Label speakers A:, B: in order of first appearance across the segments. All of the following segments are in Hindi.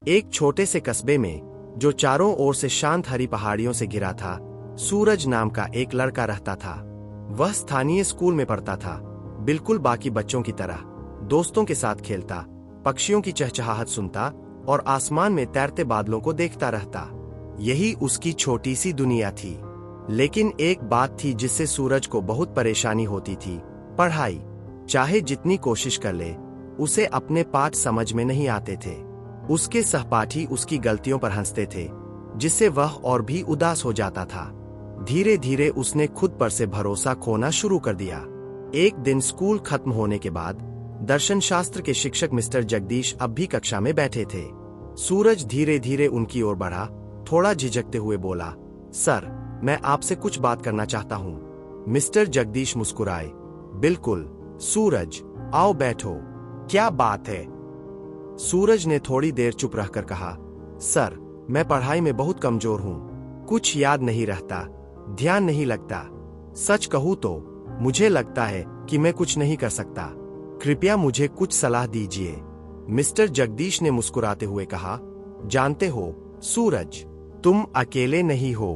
A: एक छोटे से कस्बे में, जो चारों ओर से शांत हरी पहाड़ियों से घिरा था, सूरज नाम का एक लड़का रहता था। वह स्थानीय स्कूल में पढ़ता था, बिल्कुल बाकी बच्चों की तरह। दोस्तों के साथ खेलता, पक्षियों की चहचहाहट सुनता और आसमान में तैरते बादलों को देखता रहता। यही उसकी छोटी सी दुनिया थी। लेकिन एक बात थी जिससे सूरज को बहुत परेशानी होती थी, पढ़ाई। चाहे जितनी कोशिश कर ले, उसे अपने पाठ समझ में नहीं आते थे। उसके सहपाठी उसकी गलतियों पर हंसते थे, जिससे वह और भी उदास हो जाता था। धीरे धीरे उसने खुद पर से भरोसा खोना शुरू कर दिया। एक दिन स्कूल खत्म होने के बाद दर्शन शास्त्र के शिक्षक मिस्टर जगदीश अब भी कक्षा में बैठे थे। सूरज धीरे धीरे उनकी ओर बढ़ा, थोड़ा झिझकते हुए बोला, सर, मैं आपसे कुछ बात करना चाहता हूँ। मिस्टर जगदीश मुस्कुराए। बिल्कुल सूरज, आओ बैठो। क्या बात है? सूरज ने थोड़ी देर चुप रहकर कहा, सर, मैं पढ़ाई में बहुत कमजोर हूँ। कुछ याद नहीं रहता, ध्यान नहीं लगता। सच कहूँ तो मुझे लगता है कि मैं कुछ नहीं कर सकता। कृपया मुझे कुछ सलाह दीजिए। मिस्टर जगदीश ने मुस्कुराते हुए कहा, जानते हो सूरज, तुम अकेले नहीं हो।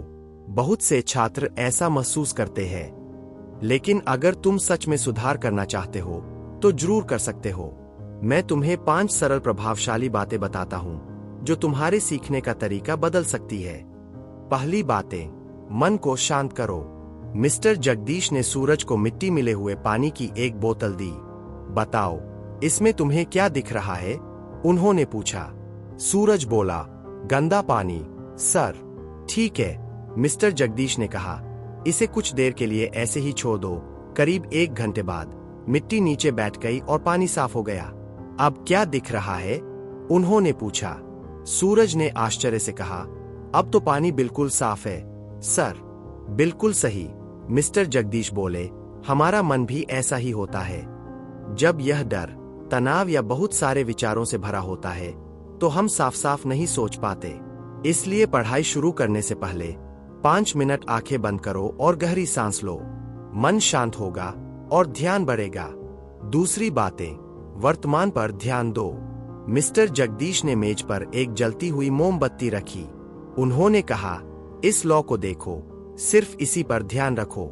A: बहुत से छात्र ऐसा महसूस करते हैं। लेकिन अगर तुम सच में सुधार करना चाहते हो तो जरूर कर सकते हो। मैं तुम्हें 5 सरल प्रभावशाली बातें बताता हूं जो तुम्हारे सीखने का तरीका बदल सकती है। पहली बातें, मन को शांत करो। मिस्टर जगदीश ने सूरज को मिट्टी मिले हुए पानी की एक बोतल दी। बताओ, इसमें तुम्हें क्या दिख रहा है? उन्होंने पूछा। सूरज बोला, गंदा पानी सर। ठीक है, मिस्टर जगदीश ने कहा, इसे कुछ देर के लिए ऐसे ही छोड़ दो। करीब 1 घंटे बाद मिट्टी नीचे बैठ गई और पानी साफ हो गया। अब क्या दिख रहा है? उन्होंने पूछा। सूरज ने आश्चर्य से कहा, अब तो पानी बिल्कुल साफ है सर। बिल्कुल सही, मिस्टर जगदीश बोले, हमारा मन भी ऐसा ही होता है। जब यह डर, तनाव या बहुत सारे विचारों से भरा होता है तो हम साफ साफ नहीं सोच पाते। इसलिए पढ़ाई शुरू करने से पहले 5 मिनट आंखें बंद करो और गहरी सांस लो। मन शांत होगा और ध्यान बढ़ेगा। दूसरी बातें, वर्तमान पर ध्यान दो। मिस्टर जगदीश ने मेज पर एक जलती हुई मोमबत्ती रखी। उन्होंने कहा, इस लौ को देखो, सिर्फ इसी पर ध्यान रखो।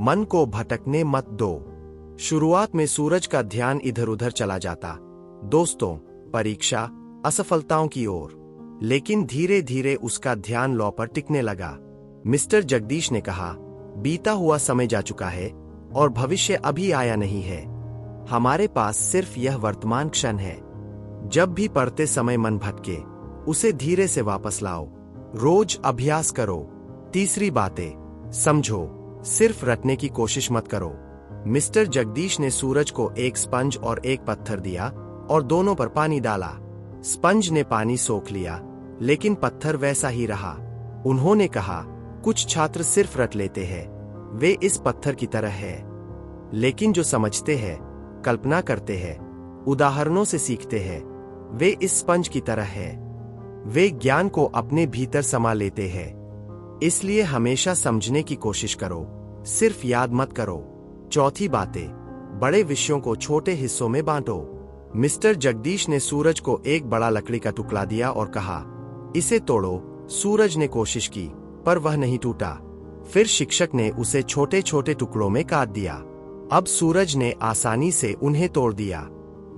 A: मन को भटकने मत दो। शुरुआत में सूरज का ध्यान इधर उधर चला जाता, दोस्तों, परीक्षा, असफलताओं की ओर। लेकिन धीरे धीरे उसका ध्यान लौ पर टिकने लगा। मिस्टर जगदीश ने कहा, बीता हुआ समय जा चुका है और भविष्य अभी आया नहीं है। हमारे पास सिर्फ यह वर्तमान क्षण है। जब भी पढ़ते समय मन भटके, उसे धीरे से वापस लाओ। रोज अभ्यास करो। तीसरी बातें, समझो, सिर्फ रटने की कोशिश मत करो। मिस्टर जगदीश ने सूरज को एक स्पंज और एक पत्थर दिया और दोनों पर पानी डाला। स्पंज ने पानी सोख लिया, लेकिन पत्थर वैसा ही रहा। उन्होंने कहा, कुछ छात्र सिर्फ रट लेते हैं, वे इस पत्थर की तरह है। लेकिन जो समझते हैं, कल्पना करते हैं, उदाहरणों से सीखते हैं, वे इस स्पंज की तरह है। वे ज्ञान को अपने भीतर समा लेते हैं। इसलिए हमेशा समझने की कोशिश करो, सिर्फ याद मत करो। चौथी बातें, बड़े विषयों को छोटे हिस्सों में बांटो। मिस्टर जगदीश ने सूरज को एक बड़ा लकड़ी का टुकड़ा दिया और कहा, इसे तोड़ो। सूरज ने कोशिश की, पर वह नहीं टूटा। फिर शिक्षक ने उसे छोटे छोटे टुकड़ों में काट दिया। अब सूरज ने आसानी से उन्हें तोड़ दिया।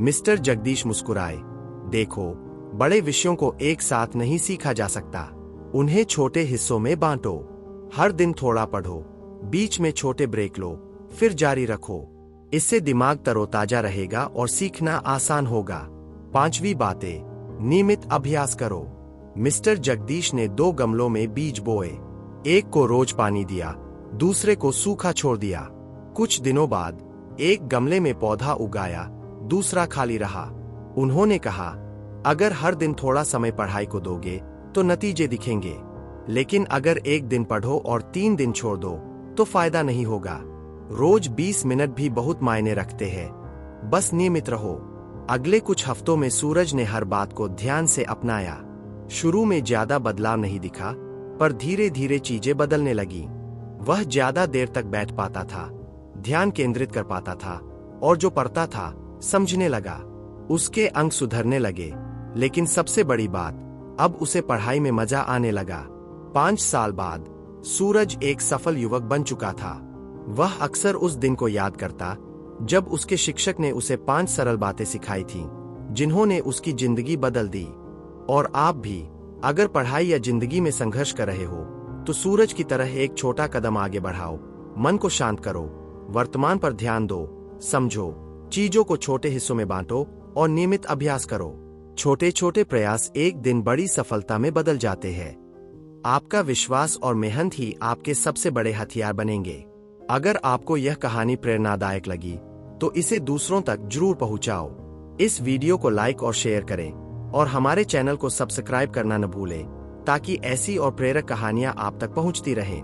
A: मिस्टर जगदीश मुस्कुराए। देखो, बड़े विषयों को एक साथ नहीं सीखा जा सकता, उन्हें छोटे हिस्सों में बांटो। हर दिन थोड़ा पढ़ो, बीच में छोटे ब्रेक लो, फिर जारी रखो। इससे दिमाग तरोताजा रहेगा और सीखना आसान होगा। 5वीं बातें, नियमित अभ्यास करो। मिस्टर जगदीश ने 2 गमलों में बीज बोए। एक को रोज पानी दिया, दूसरे को सूखा छोड़ दिया। कुछ दिनों बाद एक गमले में पौधा उगाया, दूसरा खाली रहा। उन्होंने कहा, अगर हर दिन थोड़ा समय पढ़ाई को दोगे तो नतीजे दिखेंगे। लेकिन अगर एक दिन पढ़ो और 3 दिन छोड़ दो तो फायदा नहीं होगा। रोज 20 मिनट भी बहुत मायने रखते हैं। बस नियमित रहो। अगले कुछ हफ्तों में सूरज ने हर बात को ध्यान से अपनाया। शुरू में ज्यादा बदलाव नहीं दिखा, पर धीरे धीरे चीजें बदलने लगी। वह ज्यादा देर तक बैठ पाता था, ध्यान केंद्रित कर पाता था और जो पढ़ता था समझने लगा। उसके अंक सुधरने लगे, लेकिन सबसे बड़ी बात, अब उसे पढ़ाई में मजा आने लगा। 5 साल बाद सूरज एक सफल युवक बन चुका था। वह अक्सर उस दिन को याद करता जब उसके शिक्षक ने उसे 5 सरल बातें सिखाई थीं, जिन्होंने उसकी जिंदगी बदल दी। और आप भी अगर पढ़ाई या जिंदगी में संघर्ष कर रहे हो तो सूरज की तरह एक छोटा कदम आगे बढ़ाओ। मन को शांत करो, वर्तमान पर ध्यान दो, समझो, चीजों को छोटे हिस्सों में बांटो और नियमित अभ्यास करो। छोटे छोटे प्रयास एक दिन बड़ी सफलता में बदल जाते हैं। आपका विश्वास और मेहनत ही आपके सबसे बड़े हथियार बनेंगे। अगर आपको यह कहानी प्रेरणादायक लगी तो इसे दूसरों तक जरूर पहुंचाओ। इस वीडियो को लाइक और शेयर करें और हमारे चैनल को सब्सक्राइब करना न भूलें ताकि ऐसी और प्रेरक कहानियां आप तक पहुंचती रहें।